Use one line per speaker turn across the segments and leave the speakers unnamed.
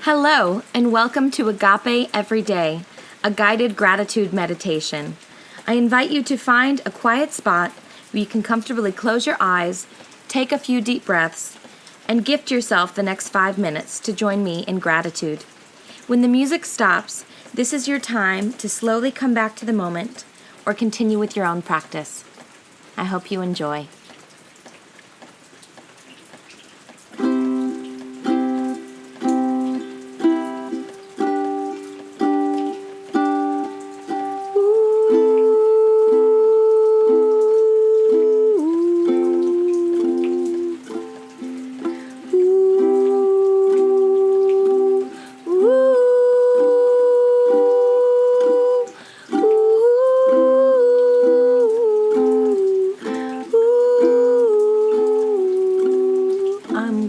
Hello, and welcome to Agape Every Day, a guided gratitude meditation. I invite you to find a quiet spot where you can comfortably close your eyes, take a few deep breaths, and gift yourself the next 5 minutes to join me in gratitude. When the music stops, this is your time to slowly come back to the moment or continue with your own practice. I hope you enjoy.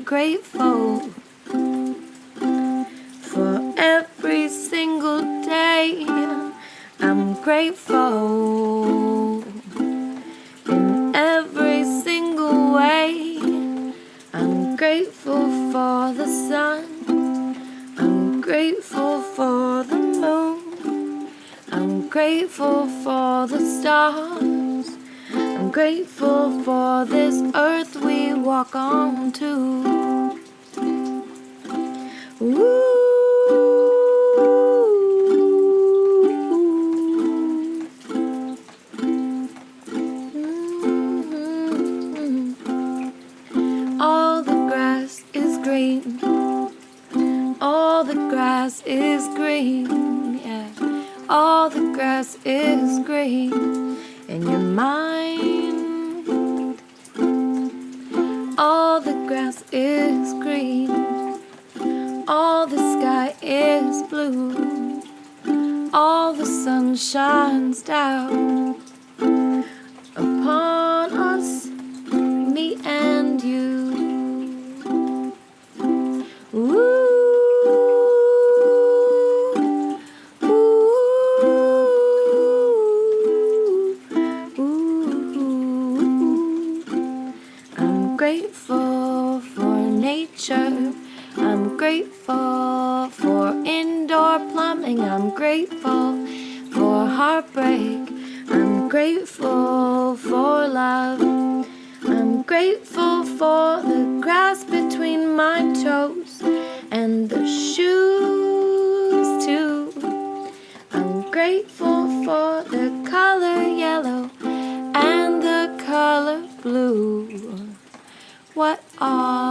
Grateful for every single day. I'm grateful in every single way. I'm grateful for the sun. I'm grateful for the moon. I'm grateful for the stars. I'm grateful for this earth we walk on too. All the grass is green. All the grass is green. Yeah. All the grass is green in your mind. All the grass is green. All the sky is blue. All the sun shines down upon us, me and you. Ooh. I'm grateful for nature. I'm grateful for indoor plumbing. I'm grateful for heartbreak. I'm grateful for love. I'm grateful for the grass between my toes and the shoes too. I'm grateful for the color yellow and the color blue. What are